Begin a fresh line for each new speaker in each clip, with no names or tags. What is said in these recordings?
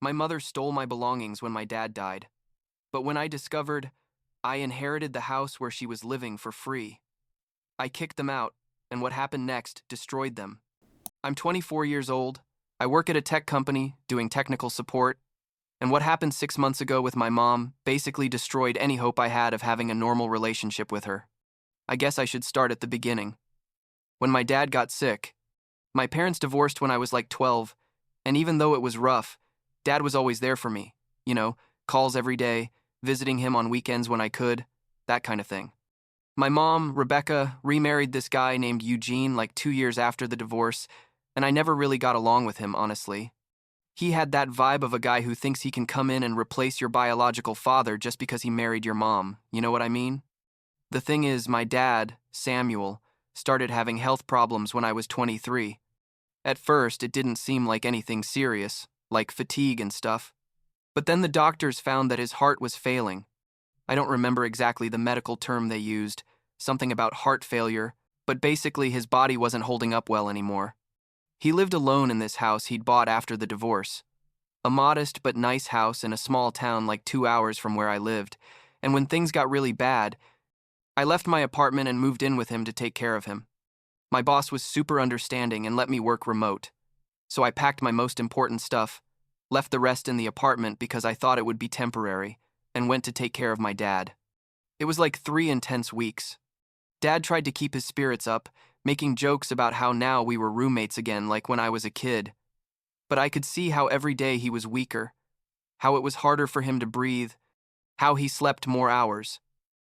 My mother stole my belongings when my dad died. But when I discovered I inherited the house where she was living for free, I kicked them out, and what happened next destroyed them. I'm 24 years old. I work at a tech company doing technical support, and what happened 6 months ago with my mom basically destroyed any hope I had of having a normal relationship with her. I guess I should start at the beginning. When my dad got sick, my parents divorced when I was like 12, and even though it was rough, Dad was always there for me. Calls every day, visiting him on weekends when I could, that kind of thing. My mom, Rebecca, remarried this guy named Eugene like 2 years after the divorce, and I never really got along with him, honestly. He had that vibe of a guy who thinks he can come in and replace your biological father just because he married your mom. You know what I mean? The thing is, my dad, Samuel, started having health problems when I was 23. At first, it didn't seem like anything serious, like fatigue and stuff. But then the doctors found that his heart was failing. I don't remember exactly the medical term they used, something about heart failure, but basically his body wasn't holding up well anymore. He lived alone in this house he'd bought after the divorce. A modest but nice house in a small town like 2 hours from where I lived, and when things got really bad, I left my apartment and moved in with him to take care of him. My boss was super understanding and let me work remote. So I packed my most important stuff, left the rest in the apartment because I thought it would be temporary, and went to take care of my dad. It was like 3 intense weeks. Dad tried to keep his spirits up, making jokes about how now we were roommates again like when I was a kid. But I could see how every day he was weaker, how it was harder for him to breathe, how he slept more hours.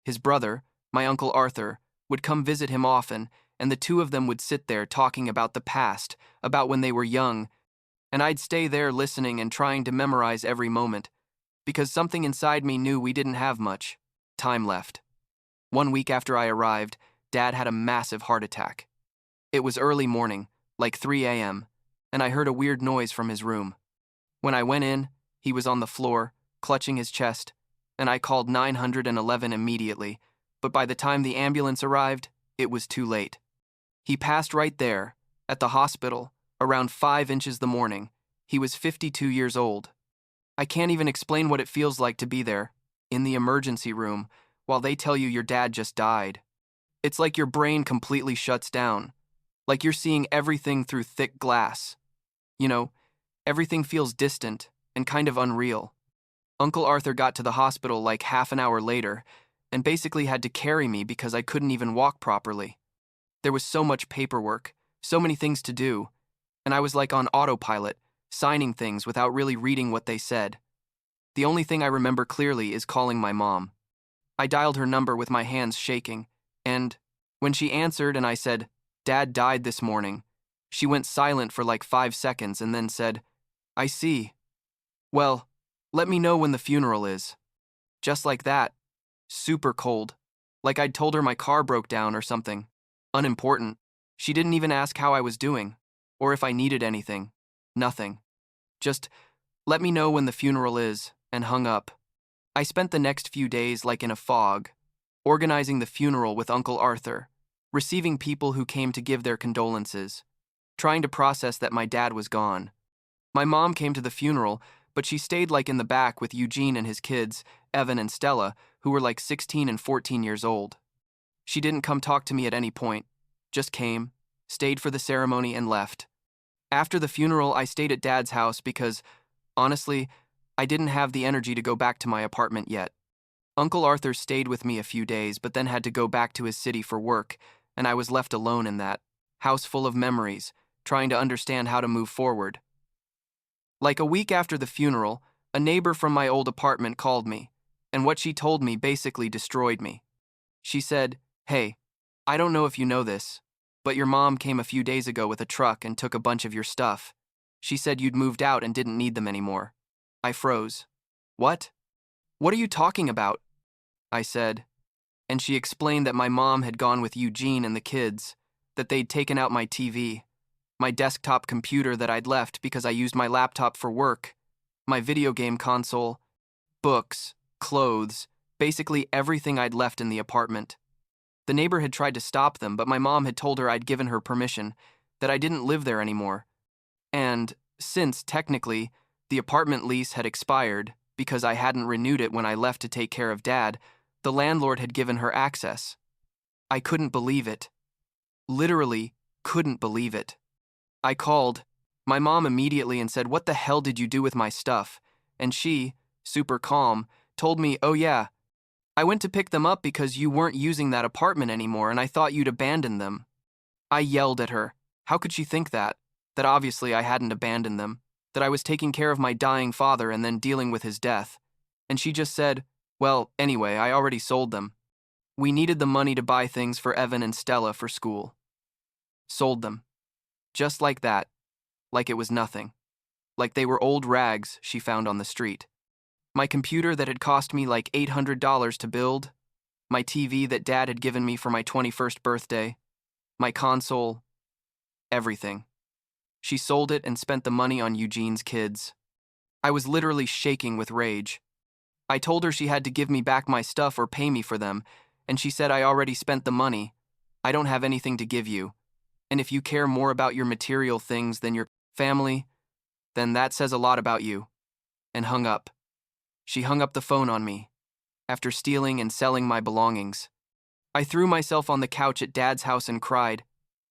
His brother, my Uncle Arthur, would come visit him often, and the two of them would sit there talking about the past, about when they were young, and I'd stay there listening and trying to memorize every moment, because something inside me knew we didn't have much time left. 1 week after I arrived, Dad had a massive heart attack. It was early morning, like 3 a.m., and I heard a weird noise from his room. When I went in, he was on the floor, clutching his chest, and I called 911 immediately, but by the time the ambulance arrived, it was too late. He passed right there, at the hospital, around 5 inches the morning. He was 52 years old. I can't even explain what it feels like to be there, in the emergency room, while they tell you your dad just died. It's like your brain completely shuts down, like you're seeing everything through thick glass. Everything feels distant and kind of unreal. Uncle Arthur got to the hospital like half an hour later, and basically had to carry me because I couldn't even walk properly. There was so much paperwork, so many things to do, and I was like on autopilot, signing things without really reading what they said. The only thing I remember clearly is calling my mom. I dialed her number with my hands shaking, and when she answered and I said, "Dad died this morning," she went silent for like 5 seconds and then said, "I see. Well, let me know when the funeral is." Just like that. Super cold. Like I'd told her my car broke down or something. Unimportant. She didn't even ask how I was doing, or if I needed anything. Nothing. Just, "Let me know when the funeral is," and hung up. I spent the next few days like in a fog, organizing the funeral with Uncle Arthur, receiving people who came to give their condolences, trying to process that my dad was gone. My mom came to the funeral, but she stayed like in the back with Eugene and his kids, Evan and Stella, who were like 16 and 14 years old. She didn't come talk to me at any point, just came, stayed for the ceremony and left. After the funeral, I stayed at Dad's house because, honestly, I didn't have the energy to go back to my apartment yet. Uncle Arthur stayed with me a few days, but then had to go back to his city for work, and I was left alone in that house full of memories, trying to understand how to move forward. Like a week after the funeral, a neighbor from my old apartment called me, and what she told me basically destroyed me. She said, "Hey, I don't know if you know this, but your mom came a few days ago with a truck and took a bunch of your stuff. She said you'd moved out and didn't need them anymore." I froze. "What? What are you talking about?" I said, and she explained that my mom had gone with Eugene and the kids, that they'd taken out my TV, my desktop computer that I'd left because I used my laptop for work, my video game console, books, clothes, basically everything I'd left in the apartment. The neighbor had tried to stop them, but my mom had told her I'd given her permission, that I didn't live there anymore. And, since, technically, The apartment lease had expired because I hadn't renewed it when I left to take care of Dad. The landlord had given her access. I couldn't believe it. Literally couldn't believe it. I called my mom immediately and said, "What the hell did you do with my stuff?" And she, super calm, told me, "Oh yeah, I went to pick them up because you weren't using that apartment anymore and I thought you'd abandoned them." I yelled at her. How could she think that? That obviously I hadn't abandoned them, that I was taking care of my dying father and then dealing with his death. And she just said, "Well, anyway, I already sold them. We needed the money to buy things for Evan and Stella for school." Sold them. Just like that. Like it was nothing. Like they were old rags she found on the street. My computer that had cost me like $800 to build. My TV that Dad had given me for my 21st birthday. My console. Everything. She sold it and spent the money on Eugene's kids. I was literally shaking with rage. I told her she had to give me back my stuff or pay me for them, and she said I already spent the money. I don't have anything to give you. And if you care more about your material things than your family, then that says a lot about you. And hung up. She hung up the phone on me, after stealing and selling my belongings. I threw myself on the couch at Dad's house and cried.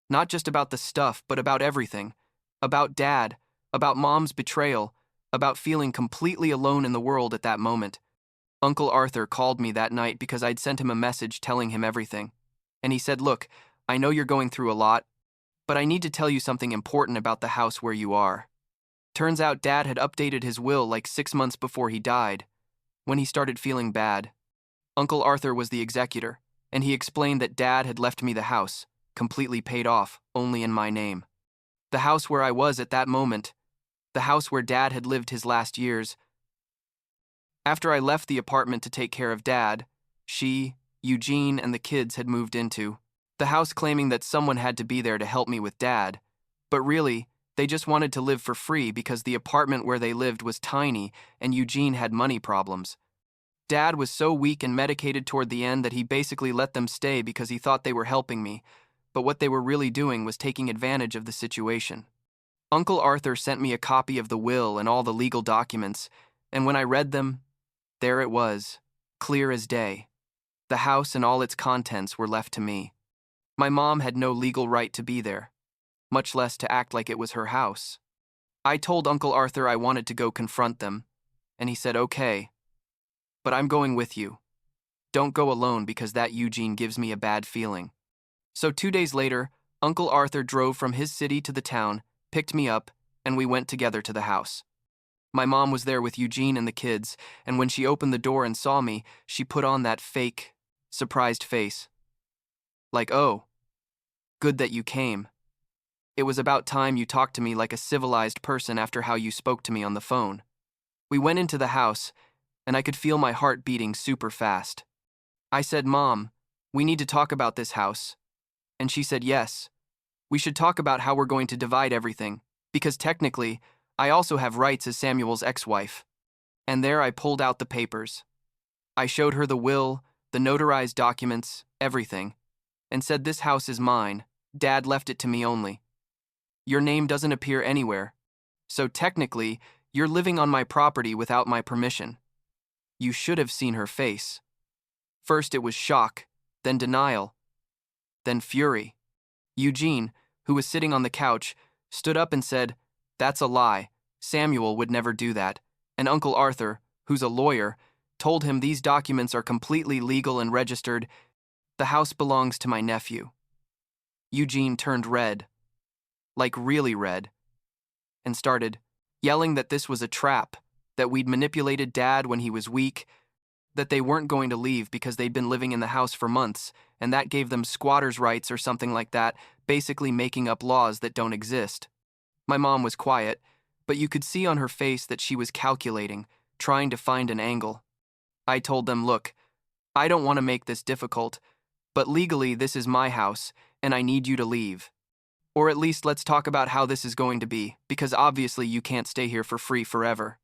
Not just about the stuff, but about everything. About Dad, about Mom's betrayal, about feeling completely alone in the world at that moment. Uncle Arthur called me that night because I'd sent him a message telling him everything. And he said, "Look, I know you're going through a lot, but I need to tell you something important about the house where you are." Turns out Dad had updated his will like 6 months before he died, when he started feeling bad. Uncle Arthur was the executor, and he explained that Dad had left me the house, completely paid off, only in my name. The house where I was at that moment, the house where Dad had lived his last years. After I left the apartment to take care of Dad, she, Eugene, and the kids had moved into the house claiming that someone had to be there to help me with Dad, but really, they just wanted to live for free because the apartment where they lived was tiny and Eugene had money problems. Dad was so weak and medicated toward the end that he basically let them stay because he thought they were helping me, but what they were really doing was taking advantage of the situation. Uncle Arthur sent me a copy of the will and all the legal documents, and when I read them, there it was, clear as day. The house and all its contents were left to me. My mom had no legal right to be there, much less to act like it was her house. I told Uncle Arthur I wanted to go confront them, and he said, "Okay, but I'm going with you. Don't go alone because that Eugene gives me a bad feeling." So 2 days later, Uncle Arthur drove from his city to the town, picked me up, and we went together to the house. My mom was there with Eugene and the kids, and when she opened the door and saw me, she put on that fake, surprised face. Like, "Oh, good that you came. It was about time you talked to me like a civilized person after how you spoke to me on the phone." We went into the house, and I could feel my heart beating super fast. I said, "Mom, we need to talk about this house." And she said, "Yes, we should talk about how we're going to divide everything, because technically, I also have rights as Samuel's ex-wife." And there I pulled out the papers. I showed her the will, the notarized documents, everything, and said, "This house is mine. Dad left it to me only. Your name doesn't appear anywhere, so technically, you're living on my property without my permission." You should have seen her face. First it was shock, then denial, then fury. Eugene, who was sitting on the couch, stood up and said, "That's a lie. Samuel would never do that." And Uncle Arthur, who's a lawyer, told him these documents are completely legal and registered. The house belongs to my nephew. Eugene turned red, like really red, and started yelling that this was a trap, that we'd manipulated Dad when he was weak, that they weren't going to leave because they'd been living in the house for months, and that gave them squatters' rights or something like that, basically making up laws that don't exist. My mom was quiet, but you could see on her face that she was calculating, trying to find an angle. I told them, "Look, I don't want to make this difficult, but legally this is my house, and I need you to leave. Or at least let's talk about how this is going to be, because obviously you can't stay here for free forever."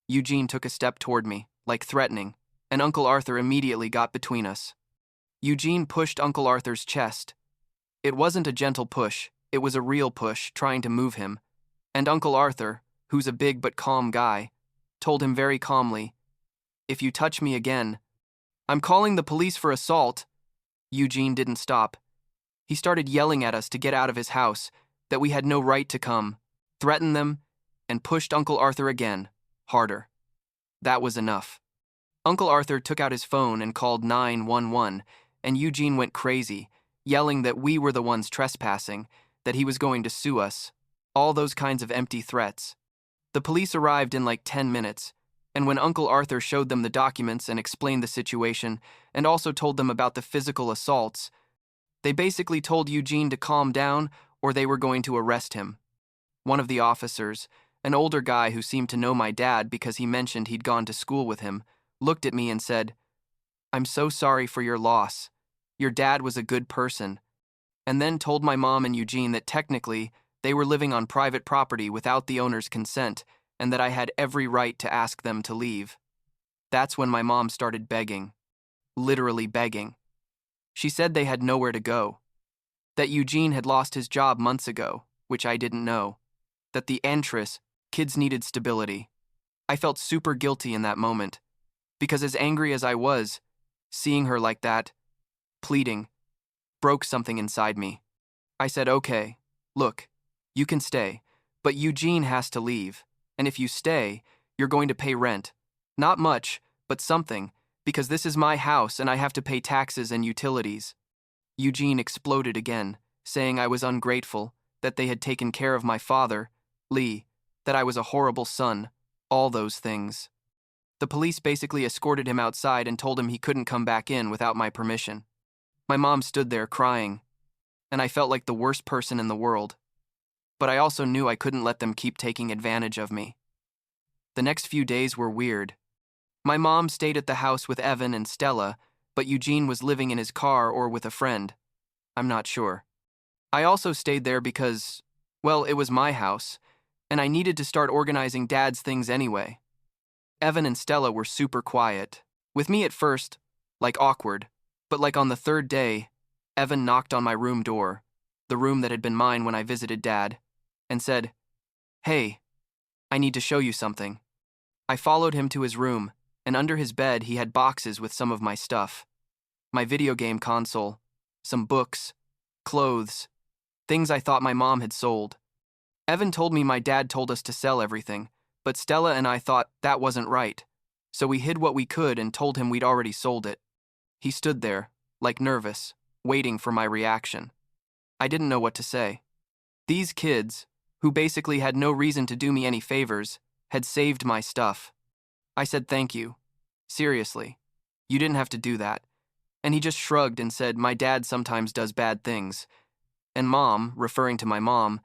Eugene took a step toward me, like threatening, and Uncle Arthur immediately got between us. Eugene pushed Uncle Arthur's chest. It wasn't a gentle push, it was a real push, trying to move him. And Uncle Arthur, who's a big but calm guy, told him very calmly, "If you touch me again, I'm calling the police for assault." Eugene didn't stop. He started yelling at us to get out of his house, that we had no right to come, threatened them, and pushed Uncle Arthur again, harder. That was enough. Uncle Arthur took out his phone and called 911, and Eugene went crazy, yelling that we were the ones trespassing, that he was going to sue us, all those kinds of empty threats. The police arrived in like 10 minutes, and when Uncle Arthur showed them the documents and explained the situation, and also told them about the physical assaults, they basically told Eugene to calm down or they were going to arrest him. One of the officers, an older guy who seemed to know my dad because he mentioned he'd gone to school with him, looked at me and said, "I'm so sorry for your loss. Your dad was a good person," and then told my mom and Eugene that technically they were living on private property without the owner's consent and that I had every right to ask them to leave. That's when my mom started begging. Literally begging. She said they had nowhere to go. That Eugene had lost his job months ago, which I didn't know. That the kids needed stability. I felt super guilty in that moment, because as angry as I was, seeing her like that, pleading, broke something inside me. I said, "Okay, look, you can stay, but Eugene has to leave, and if you stay, you're going to pay rent. Not much, but something, because this is my house and I have to pay taxes and utilities." Eugene exploded again, saying I was ungrateful, that they had taken care of my father, Lee, that I was a horrible son, all those things. The police basically escorted him outside and told him he couldn't come back in without my permission. My mom stood there crying, and I felt like the worst person in the world. But I also knew I couldn't let them keep taking advantage of me. The next few days were weird. My mom stayed at the house with Evan and Stella, but Eugene was living in his car or with a friend. I'm not sure. I also stayed there because, well, it was my house, and I needed to start organizing Dad's things anyway. Evan and Stella were super quiet. With me at first, like awkward, but like on the third day, Evan knocked on my room door, the room that had been mine when I visited Dad, and said, "Hey, I need to show you something." I followed him to his room, and under his bed he had boxes with some of my stuff. My video game console, some books, clothes, things I thought my mom had sold. Evan told me my dad told us to sell everything, but Stella and I thought that wasn't right, so we hid what we could and told him we'd already sold it. He stood there, like nervous, waiting for my reaction. I didn't know what to say. These kids, who basically had no reason to do me any favors, had saved my stuff. I said thank you. Seriously. You didn't have to do that. And he just shrugged and said my dad sometimes does bad things. And Mom, referring to my mom,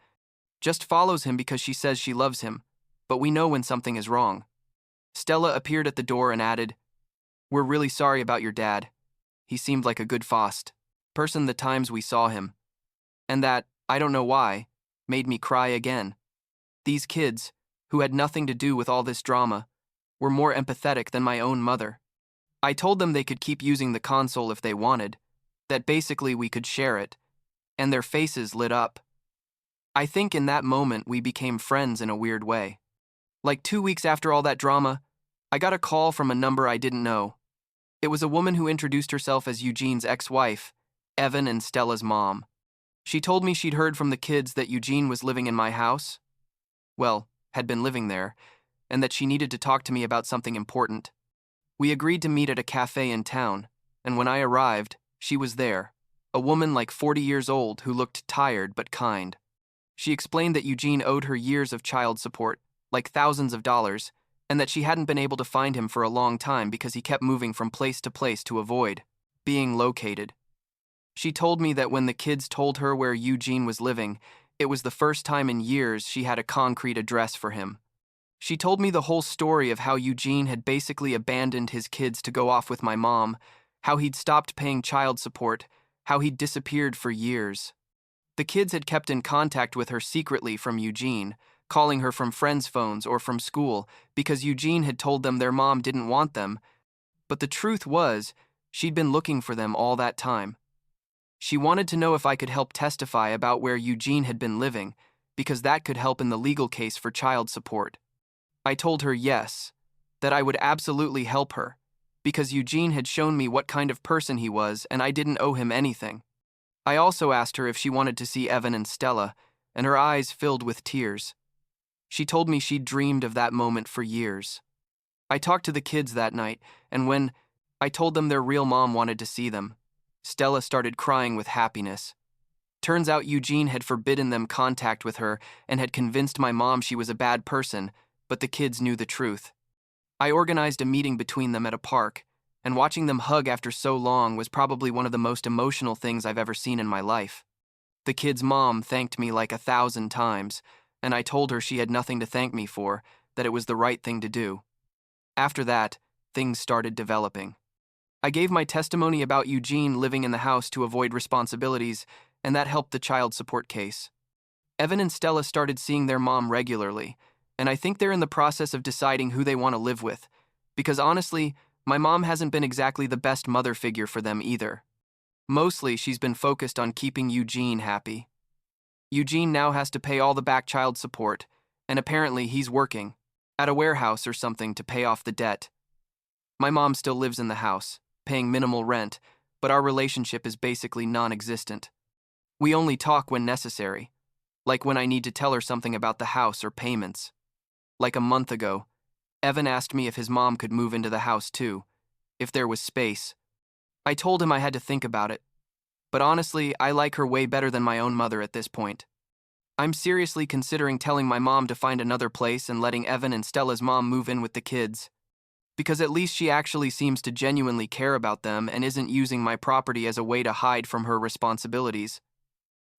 just follows him because she says she loves him, but we know when something is wrong. Stella appeared at the door and added, "We're really sorry about your dad. He seemed like a good person the times we saw him. And that, I don't know why, made me cry again. These kids, who had nothing to do with all this drama, were more empathetic than my own mother. I told them they could keep using the console if they wanted, that basically we could share it, and their faces lit up. I think in that moment we became friends in a weird way. Like 2 weeks after all that drama, I got a call from a number I didn't know. It was a woman who introduced herself as Eugene's ex-wife, Evan and Stella's mom. She told me she'd heard from the kids that Eugene was living in my house, well, had been living there, and that she needed to talk to me about something important. We agreed to meet at a cafe in town, and when I arrived, she was there, a woman like 40 years old who looked tired but kind. She explained that Eugene owed her years of child support, like thousands of dollars, and that she hadn't been able to find him for a long time because he kept moving from place to place to avoid being located. She told me that when the kids told her where Eugene was living, it was the first time in years she had a concrete address for him. She told me the whole story of how Eugene had basically abandoned his kids to go off with my mom, how he'd stopped paying child support, how he'd disappeared for years. The kids had kept in contact with her secretly from Eugene, calling her from friends' phones or from school because Eugene had told them their mom didn't want them, but the truth was, she'd been looking for them all that time. She wanted to know if I could help testify about where Eugene had been living, because that could help in the legal case for child support. I told her yes, that I would absolutely help her, because Eugene had shown me what kind of person he was and I didn't owe him anything. I also asked her if she wanted to see Evan and Stella, and her eyes filled with tears. She told me she'd dreamed of that moment for years. I talked to the kids that night, and when I told them their real mom wanted to see them, Stella started crying with happiness. Turns out Eugene had forbidden them contact with her and had convinced my mom she was a bad person, but the kids knew the truth. I organized a meeting between them at a park, and watching them hug after so long was probably one of the most emotional things I've ever seen in my life. The kid's mom thanked me like 1,000 times, and I told her she had nothing to thank me for, that it was the right thing to do. After that, things started developing. I gave my testimony about Eugene living in the house to avoid responsibilities, and that helped the child support case. Evan and Stella started seeing their mom regularly, and I think they're in the process of deciding who they want to live with, because honestly, my mom hasn't been exactly the best mother figure for them either. Mostly, she's been focused on keeping Eugene happy. Eugene now has to pay all the back child support, and apparently he's working at a warehouse or something to pay off the debt. My mom still lives in the house, paying minimal rent, but our relationship is basically non-existent. We only talk when necessary, like when I need to tell her something about the house or payments. Like a month ago, Evan asked me if his mom could move into the house too, if there was space. I told him I had to think about it, but honestly, I like her way better than my own mother at this point. I'm seriously considering telling my mom to find another place and letting Evan and Stella's mom move in with the kids, because at least she actually seems to genuinely care about them and isn't using my property as a way to hide from her responsibilities.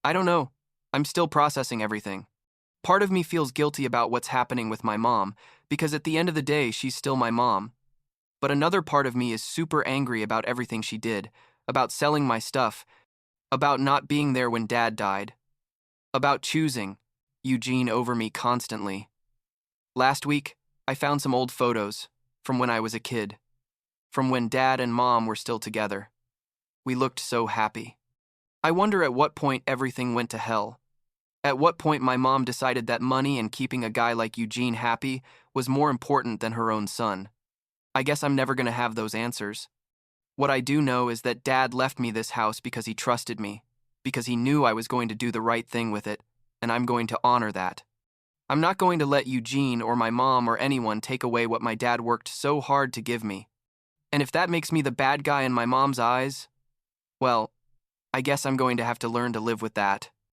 I don't know. I'm still processing everything. Part of me feels guilty about what's happening with my mom, because at the end of the day, she's still my mom. But another part of me is super angry about everything she did, about selling my stuff, about not being there when Dad died, about choosing Eugene over me constantly. Last week, I found some old photos from when I was a kid, from when Dad and Mom were still together. We looked so happy. I wonder at what point everything went to hell. At what point my mom decided that money and keeping a guy like Eugene happy was more important than her own son. I guess I'm never going to have those answers. What I do know is that Dad left me this house because he trusted me, because he knew I was going to do the right thing with it, and I'm going to honor that. I'm not going to let Eugene or my mom or anyone take away what my dad worked so hard to give me. And if that makes me the bad guy in my mom's eyes, well, I guess I'm going to have to learn to live with that.